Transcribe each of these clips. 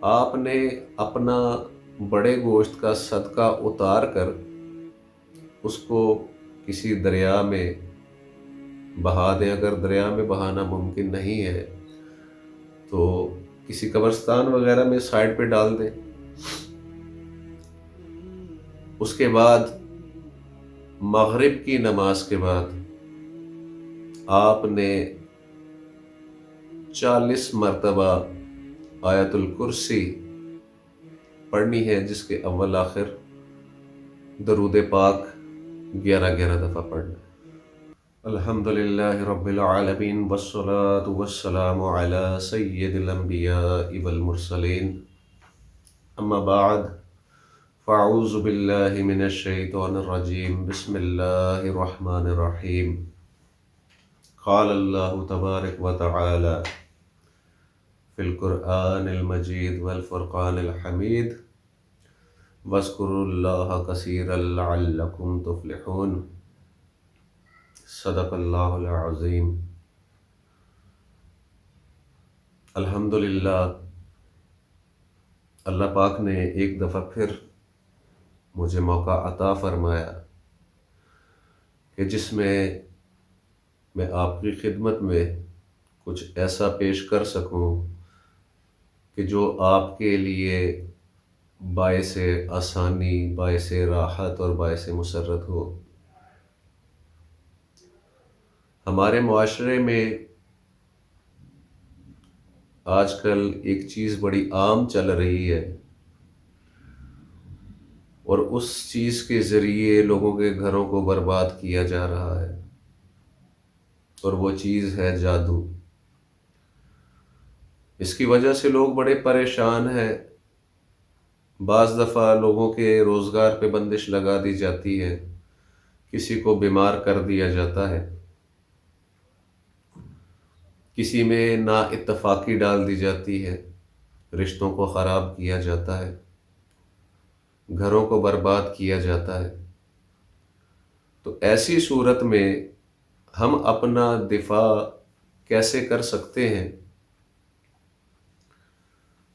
آپ نے اپنا بڑے گوشت کا صدقہ اتار کر اس کو کسی دریا میں بہا دیں۔ اگر دریا میں بہانا ممکن نہیں ہے تو کسی قبرستان وغیرہ میں سائڈ پہ ڈال دیں۔ اس کے بعد مغرب کی نماز کے بعد آپ نے 40 مرتبہ آیت الکرسی پڑھنی ہے، جس کے اول آخر درود پاک 11 دفعہ پڑھنا ہے۔ الحمدللہ رب العالمین والصلاة والسلام علی سید الانبیاء والمرسلین، اما بعد فاعوذ باللہ من الشیطان الرجیم، بسم اللہ الرحمن الرحیم۔ قال اللہ تبارک و تعالی فی القرآن المجید والفرقان الحمید، واذکروا اللہ کثیرا لعلکم تفلحون۔ صدق اللہ العظیم۔ الحمدللہ اللہ پاک نے ایک دفعہ پھر مجھے موقع عطا فرمایا کہ جس میں میں آپ کی خدمت میں کچھ ایسا پیش کر سکوں کہ جو آپ کے لیے باعث آسانی، باعث راحت اور باعث مسرت ہو۔ ہمارے معاشرے میں آج کل ایک چیز بڑی عام چل رہی ہے، اور اس چیز کے ذریعے لوگوں کے گھروں کو برباد کیا جا رہا ہے، اور وہ چیز ہے جادو۔ اس کی وجہ سے لوگ بڑے پریشان ہیں۔ بعض دفعہ لوگوں کے روزگار پہ بندش لگا دی جاتی ہے، کسی کو بیمار کر دیا جاتا ہے، کسی میں نا اتفاقی ڈال دی جاتی ہے، رشتوں کو خراب کیا جاتا ہے، گھروں کو برباد کیا جاتا ہے۔ تو ایسی صورت میں ہم اپنا دفاع کیسے کر سکتے ہیں؟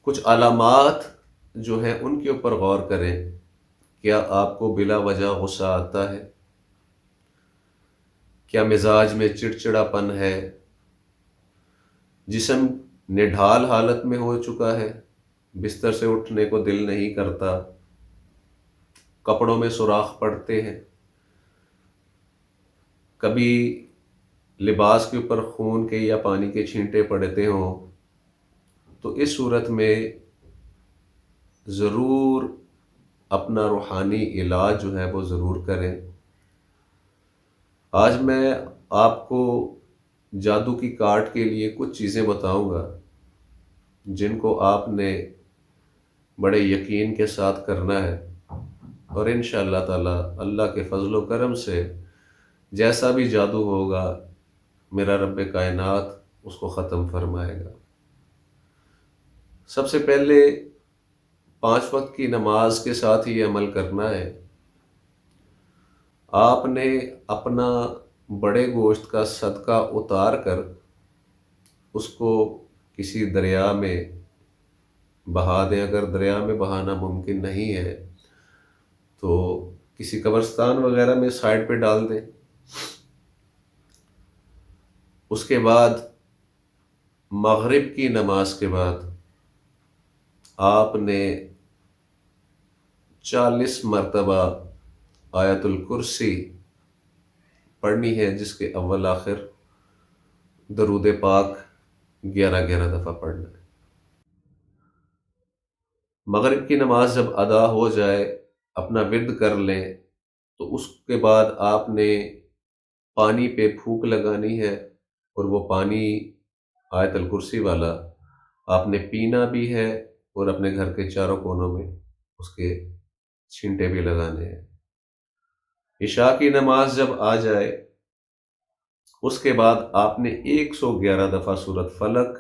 کچھ علامات جو ہیں ان کے اوپر غور کریں۔ کیا آپ کو بلا وجہ غصہ آتا ہے؟ کیا مزاج میں چڑچڑاپن ہے؟ جسم نڈھال حالت میں ہو چکا ہے، بستر سے اٹھنے کو دل نہیں کرتا، کپڑوں میں سوراخ پڑتے ہیں، کبھی لباس کے اوپر خون کے یا پانی کے چھینٹے پڑتے ہوں، تو اس صورت میں ضرور اپنا روحانی علاج جو ہے وہ ضرور کریں۔ آج میں آپ کو جادو کی کاٹ کے لیے کچھ چیزیں بتاؤں گا جن کو آپ نے بڑے یقین کے ساتھ کرنا ہے، اور انشاءاللہ تعالی اللہ کے فضل و کرم سے جیسا بھی جادو ہوگا میرا رب کائنات اس کو ختم فرمائے گا۔ سب سے پہلے 5 وقت کی نماز کے ساتھ یہ عمل کرنا ہے۔ آپ نے اپنا بڑے گوشت کا صدقہ اتار کر اس کو کسی دریا میں بہا دیں۔ اگر دریا میں بہانا ممکن نہیں ہے تو کسی قبرستان وغیرہ میں سائڈ پہ ڈال دیں۔ اس کے بعد مغرب کی نماز کے بعد آپ نے 40 مرتبہ آیت الکرسی پڑھنی ہے، جس کے اول آخر درود پاک 11 دفعہ پڑھنا ہے۔ مغرب کی نماز جب ادا ہو جائے، اپنا ورد کر لیں، تو اس کے بعد آپ نے پانی پہ پھونک لگانی ہے، اور وہ پانی آیت الکرسی والا آپ نے پینا بھی ہے، اور اپنے گھر کے چاروں کونوں میں اس کے چھینٹے بھی لگانے ہیں۔ عشاء کی نماز جب آ جائے، اس کے بعد آپ نے 111 دفعہ سورۃ فلق،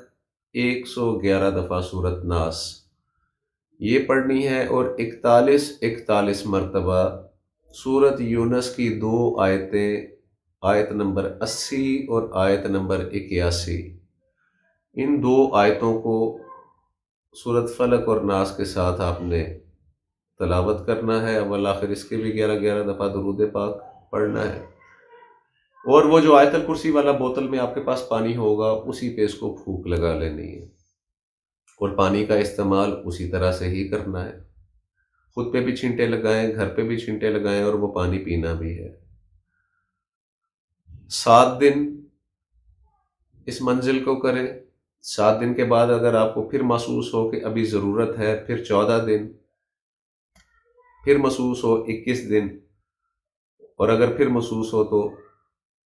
111 دفعہ سورۃ ناس یہ پڑھنی ہے، اور 41 مرتبہ سورۃ یونس کی 2 آیتیں، آیت نمبر 80 اور آیت نمبر 81، ان 2 آیتوں کو سورۃ فلق اور ناس کے ساتھ آپ نے تلاوت کرنا ہے، اول آخر اس کے بھی 11 دفعہ درود پاک پڑھنا ہے، اور وہ جو آیت الکرسی والا بوتل میں آپ کے پاس پانی ہوگا اسی پہ اس کو پھونک لگا لینی ہے، اور پانی کا استعمال اسی طرح سے ہی کرنا ہے، خود پہ بھی چھینٹے لگائیں، گھر پہ بھی چھینٹے لگائیں، اور وہ پانی پینا بھی ہے۔ 7 دن اس منزل کو کریں، 7 دن کے بعد اگر آپ کو پھر محسوس ہو کہ ابھی ضرورت ہے، پھر 14 دن، پھر محسوس ہو 21 دن، اور اگر پھر محسوس ہو تو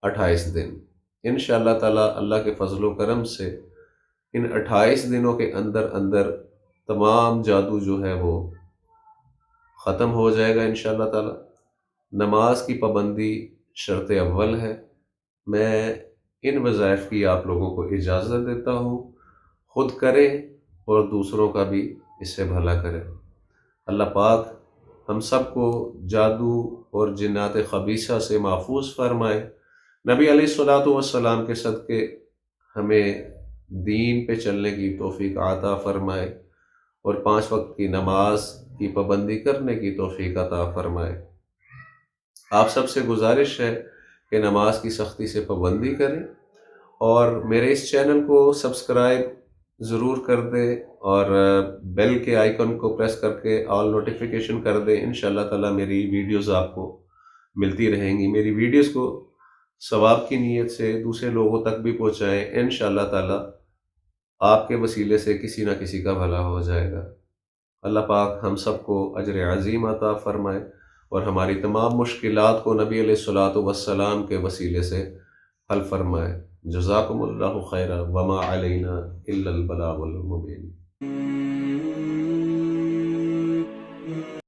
28 دن۔ انشاءاللہ تعالی اللہ کے فضل و کرم سے ان 28 دنوں کے اندر اندر تمام جادو جو ہے وہ ختم ہو جائے گا انشاءاللہ تعالی۔ نماز کی پابندی شرط اول ہے۔ میں ان وظائف کی آپ لوگوں کو اجازت دیتا ہوں، خود کریں اور دوسروں کا بھی اس سے بھلا کریں۔ اللہ پاک ہم سب کو جادو اور جنات خبیثہ سے محفوظ فرمائے، نبی علیہ الصلوۃ والسلام کے صدقے ہمیں دین پہ چلنے کی توفیق عطا فرمائے، اور 5 وقت کی نماز کی پابندی کرنے کی توفیق عطا فرمائے۔ آپ سب سے گزارش ہے کہ نماز کی سختی سے پابندی کریں، اور میرے اس چینل کو سبسکرائب ضرور کر دیں، اور بیل کے آئیکن کو پریس کر کے آل نوٹیفیکیشن کر دیں۔ انشاءاللہ تعالی میری ویڈیوز آپ کو ملتی رہیں گی۔ میری ویڈیوز کو ثواب کی نیت سے دوسرے لوگوں تک بھی پہنچائیں، انشاءاللہ تعالی آپ کے وسیلے سے کسی نہ کسی کا بھلا ہو جائے گا۔ اللہ پاک ہم سب کو اجر عظیم عطا فرمائے، اور ہماری تمام مشکلات کو نبی علیہ الصلوۃ والسلام کے وسیلے سے حل فرمائے۔ جزاکم اللہ خیرا وما علینا الا البلاغ المبین۔